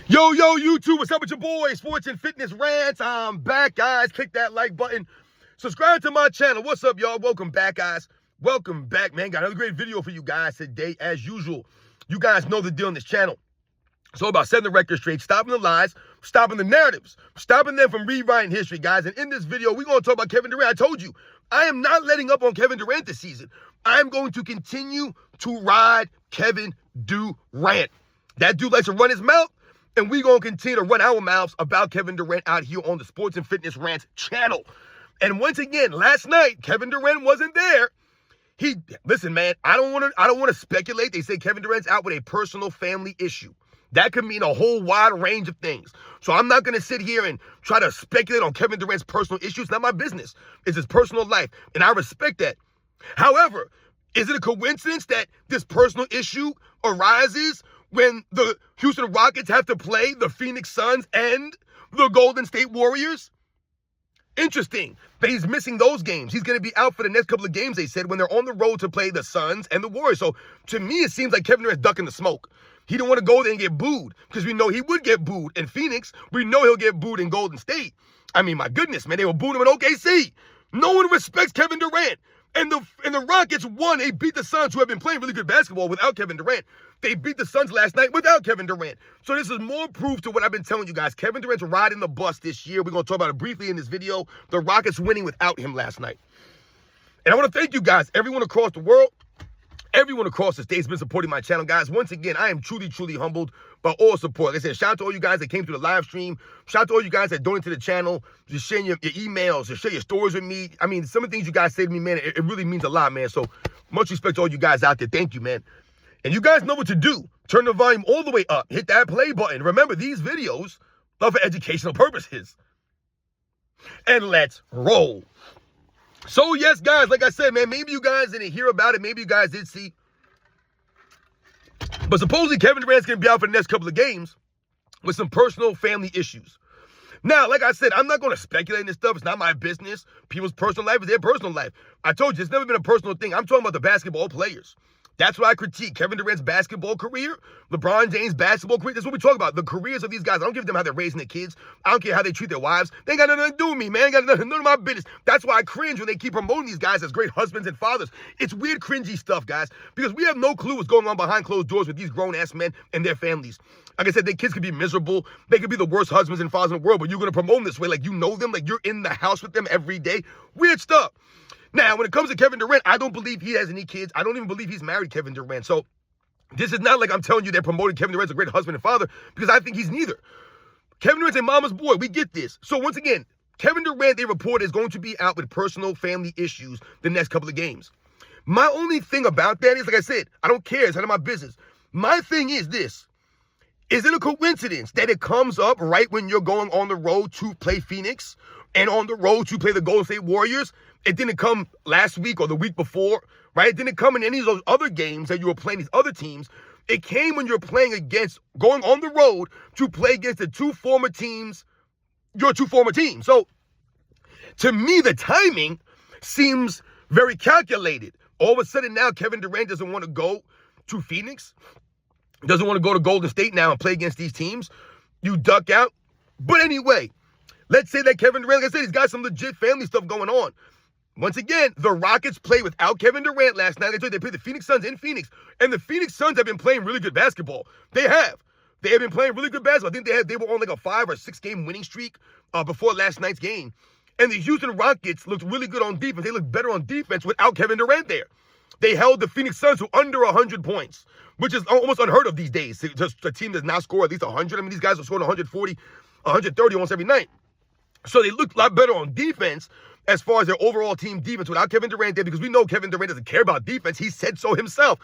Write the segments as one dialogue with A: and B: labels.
A: Yo, YouTube, what's up with your boy? Sports and Fitness Rants. I'm back, guys. Click that like button. Subscribe to my channel. What's up, y'all? Welcome back, guys. Welcome back, man. Got another great video for you guys today, as usual. You guys know the deal on this channel. It's all about setting the record straight, stopping the lies, stopping the narratives, stopping them from rewriting history, guys. And in this video, we're going to talk about Kevin Durant. I told you, I am not letting up on Kevin Durant this season. I'm going to continue to ride Kevin Durant. That dude likes to run his mouth. And we're going to continue to run our mouths about Kevin Durant out here on the Sports and Fitness Rants channel. And once again, last night, Kevin Durant wasn't there. Listen, man, I don't want to speculate. They say Kevin Durant's out with a personal family issue. That could mean a whole wide range of things. So I'm not going to sit here and try to speculate on Kevin Durant's personal issues. It's not my business. It's his personal life. And I respect that. However, is it a coincidence that this personal issue arises when the Houston Rockets have to play the Phoenix Suns and the Golden State Warriors? Interesting that he's missing those games. He's going to be out for the next couple of games, they said, when they're on the road to play the Suns and the Warriors. So to me, it seems like Kevin Durant's ducking the smoke. He didn't want to go there and get booed because we know he would get booed in Phoenix. We know he'll get booed in Golden State. I mean, my goodness, man, they were booing him in OKC. No one respects Kevin Durant. And the Rockets won. They beat the Suns, who have been playing really good basketball without Kevin Durant. They beat the Suns last night without Kevin Durant. So this is more proof to what I've been telling you guys. Kevin Durant's riding the bus this year. We're going to talk about it briefly in this video. The Rockets winning without him last night. And I want to thank you guys, everyone across the world. Everyone across the state has been supporting my channel, guys. Once again, I am truly, truly humbled by all support. Like I said, shout out to all you guys that came through the live stream. Shout out to all you guys that donated to the channel, just sharing your emails, just share your stories with me. I mean, some of the things you guys say to me, man, it really means a lot, man. So much respect to all you guys out there. Thank you, man. And you guys know what to do. Turn the volume all the way up. Hit that play button. Remember, these videos are for educational purposes. And let's roll. So, yes, guys, like I said, man, maybe you guys didn't hear about it. Maybe you guys did see. But supposedly Kevin Durant's going to be out for the next couple of games with some personal family issues. Now, like I said, I'm not going to speculate in this stuff. It's not my business. People's personal life is their personal life. I told you, it's never been a personal thing. I'm talking about the basketball players. That's what I critique. Kevin Durant's basketball career, LeBron James' basketball career. That's what we talk about. The careers of these guys. I don't give them how they're raising their kids. I don't care how they treat their wives. They ain't got nothing to do with me, man. Ain't got none of my business. That's why I cringe when they keep promoting these guys as great husbands and fathers. It's weird, cringy stuff, guys, because we have no clue what's going on behind closed doors with these grown-ass men and their families. Like I said, their kids could be miserable. They could be the worst husbands and fathers in the world, but you're going to promote them this way like you know them, like you're in the house with them every day. Weird stuff. Now, when it comes to Kevin Durant, I don't believe he has any kids. I don't even believe he's married Kevin Durant. So this is not like I'm telling you they're promoting Kevin Durant as a great husband and father, because I think he's neither. Kevin Durant's a mama's boy. We get this. So once again, Kevin Durant, they report, is going to be out with personal family issues the next couple of games. My only thing about that is, like I said, I don't care. It's none of my business. My thing is this. Is it a coincidence that it comes up right when you're going on the road to play Phoenix and on the road to play the Golden State Warriors? It didn't come last week or the week before, right? It didn't come in any of those other games that you were playing these other teams. It came when you're playing against, going on the road to play against the two former teams, your two former teams. So to me, the timing seems very calculated. All of a sudden now, Kevin Durant doesn't want to go to Phoenix, doesn't want to go to Golden State now and play against these teams. You duck out. But anyway, let's say that Kevin Durant, like I said, he's got some legit family stuff going on. Once again, the Rockets played without Kevin Durant last night. They played the Phoenix Suns in Phoenix. And the Phoenix Suns have been playing really good basketball. They have. They have been playing really good basketball. I think they were on like a 5 or 6 game winning streak before last night's game. And the Houston Rockets looked really good on defense. They looked better on defense without Kevin Durant there. They held the Phoenix Suns to under 100 points, which is almost unheard of these days. Just a team does not score at least 100. I mean, these guys are scoring 140, 130 almost every night. So they looked a lot better on defense as far as their overall team defense without Kevin Durant there, because we know Kevin Durant doesn't care about defense. He said so himself.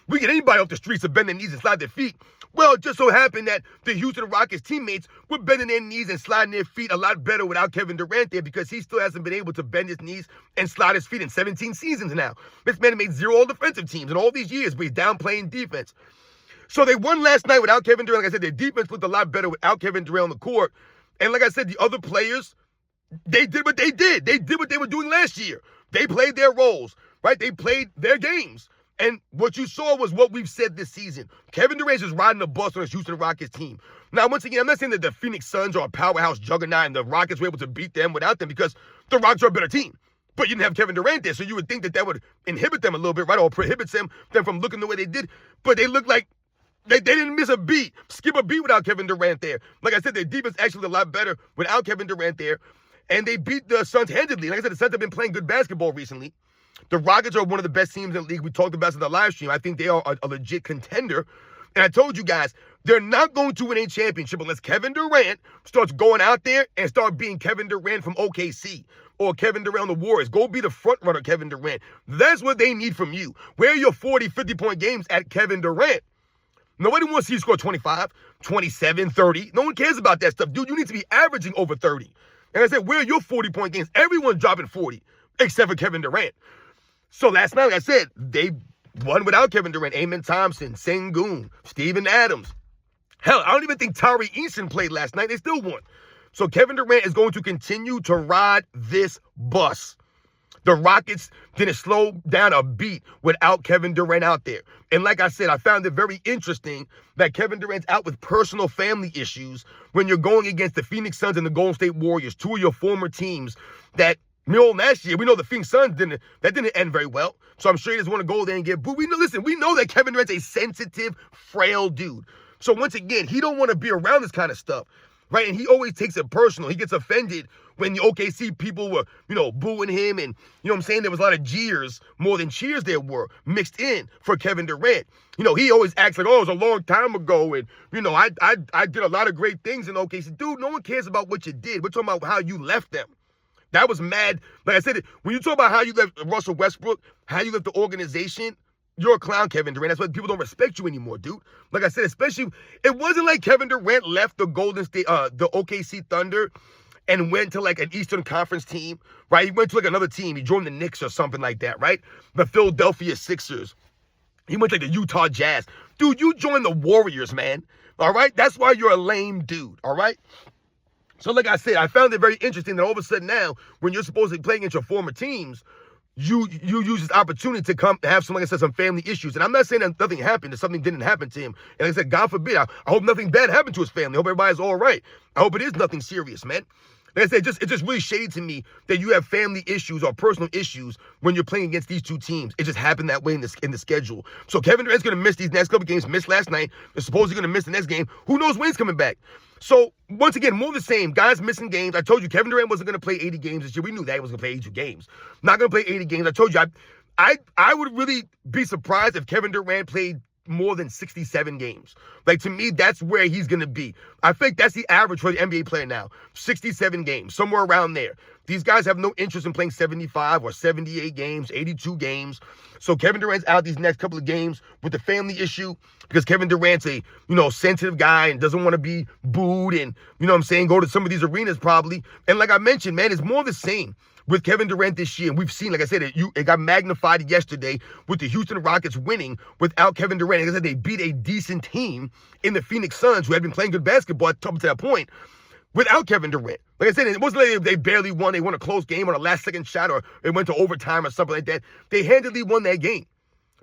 A: We get anybody off the streets to bend their knees and slide their feet. Well, it just so happened that the Houston Rockets teammates were bending their knees and sliding their feet a lot better without Kevin Durant there, because he still hasn't been able to bend his knees and slide his feet in 17 seasons now. This man made 0 all-defensive teams in all these years, but he's down playing defense. So they won last night without Kevin Durant. Like I said, their defense looked a lot better without Kevin Durant on the court. And like I said, the other players, they did what they did. They did what they were doing last year. They played their roles, right? They played their games. And what you saw was what we've said this season. Kevin Durant is riding the bus on his Houston Rockets team. Now, once again, I'm not saying that the Phoenix Suns are a powerhouse juggernaut and the Rockets were able to beat them without them, because the Rockets are a better team. But you didn't have Kevin Durant there, so you would think that would inhibit them a little bit, right? Or prohibits them from looking the way they did. But they look like they didn't miss a beat, skip a beat without Kevin Durant there. Like I said, their defense actually a lot better without Kevin Durant there. And they beat the Suns handedly. Like I said, the Suns have been playing good basketball recently. The Rockets are one of the best teams in the league. We talked about it in the live stream. I think they are a legit contender. And I told you guys, they're not going to win a championship unless Kevin Durant starts going out there and start being Kevin Durant from OKC or Kevin Durant on the Warriors. Go be the front runner, Kevin Durant. That's what they need from you. Where are your 40, 50-point games at Kevin Durant? Nobody wants to see you score 25, 27, 30. No one cares about that stuff. Dude, you need to be averaging over 30. And I said, where are your 40-point games? Everyone's dropping 40 except for Kevin Durant. So last night, like I said, they won without Kevin Durant. Amen Thompson, Sengun, Steven Adams. Hell, I don't even think Tari Eason played last night. They still won. So Kevin Durant is going to continue to ride this bus. The Rockets didn't slow down a beat without Kevin Durant out there. And like I said, I found it very interesting that Kevin Durant's out with personal family issues when you're going against the Phoenix Suns and the Golden State Warriors, two of your former teams that, last year, we know the Phoenix Suns didn't end very well. So I'm sure he doesn't want to go there and get booed. We know that Kevin Durant's a sensitive, frail dude. So once again, he don't want to be around this kind of stuff, right? And he always takes it personal. He gets offended when the OKC people were, booing him. And, there was a lot of jeers, more than cheers there were, mixed in for Kevin Durant. He always acts like, oh, it was a long time ago. And, I did a lot of great things in OKC. Dude, no one cares about what you did. We're talking about how you left them. That was mad. Like I said, when you talk about how you left Russell Westbrook, how you left the organization, you're a clown, Kevin Durant. That's why people don't respect you anymore, dude. Like I said, especially, it wasn't like Kevin Durant left the the OKC Thunder and went to like an Eastern Conference team, right? He went to like another team. He joined the Knicks or something like that, right? The Philadelphia Sixers. He went to like the Utah Jazz. Dude, you joined the Warriors, man. All right? That's why you're a lame dude, all right? So like I said, I found it very interesting that all of a sudden now, when you're supposed to be playing against your former teams, you use this opportunity to come have some, like I said, some family issues. And I'm not saying that nothing happened, that something didn't happen to him. And like I said, God forbid, I hope nothing bad happened to his family. I hope everybody's all right. I hope it is nothing serious, man. Like I said, it's just really shady to me that you have family issues or personal issues when you're playing against these two teams. It just happened that way in the schedule. So Kevin Durant's going to miss these next couple games. Missed last night. They're supposedly going to miss the next game. Who knows when he's coming back? So once again, more of the same. Guys missing games. I told you Kevin Durant wasn't going to play 80 games this year. We knew that he wasn't going to play 82 games. Not going to play 80 games. I told you I would really be surprised if Kevin Durant played more than 67 games. Like, to me, that's where he's going to be. I think that's the average for the NBA player now. 67 games, somewhere around there. These guys have no interest in playing 75 or 78 games, 82 games. So Kevin Durant's out these next couple of games with the family issue because Kevin Durant's a, sensitive guy and doesn't want to be booed and, go to some of these arenas probably. And like I mentioned, man, it's more the same with Kevin Durant this year. And we've seen, like I said, it got magnified yesterday with the Houston Rockets winning without Kevin Durant. Like I said, they beat a decent team in the Phoenix Suns who had been playing good basketball up to that point without Kevin Durant. Like I said, it wasn't like they barely won. They won a close game on a last-second shot or it went to overtime or something like that. They handily won that game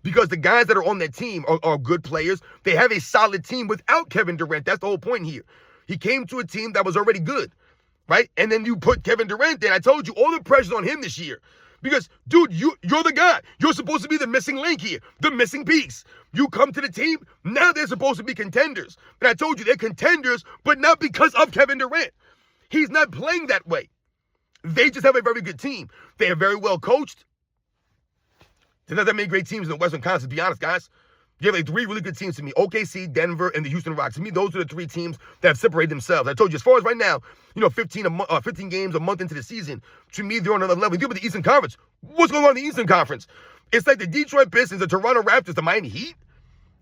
A: because the guys that are on that team are good players. They have a solid team without Kevin Durant. That's the whole point here. He came to a team that was already good. Right? And then you put Kevin Durant there. I told you all the pressure's on him this year. Because, dude, you're the guy. You're supposed to be the missing link here, the missing piece. You come to the team, now they're supposed to be contenders. And I told you they're contenders, but not because of Kevin Durant. He's not playing that way. They just have a very good team. They are very well coached. There's not that many great teams in the Western Conference, to be honest, guys. You have like three really good teams to me: OKC, Denver, and the Houston Rockets. To me, those are the three teams that have separated themselves. I told you, as far as right now, 15 games a month into the season, to me, they're on another level. You think about the Eastern Conference. What's going on in the Eastern Conference? It's like the Detroit Pistons, the Toronto Raptors, the Miami Heat.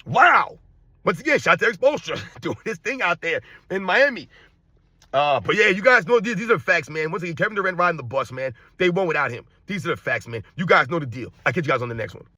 A: Wow. Once again, shout out to Eric Spoelstra doing his thing out there in Miami. But yeah, you guys know these are facts, man. Once again, Kevin Durant riding the bus, man. They won without him. These are the facts, man. You guys know the deal. I'll catch you guys on the next one.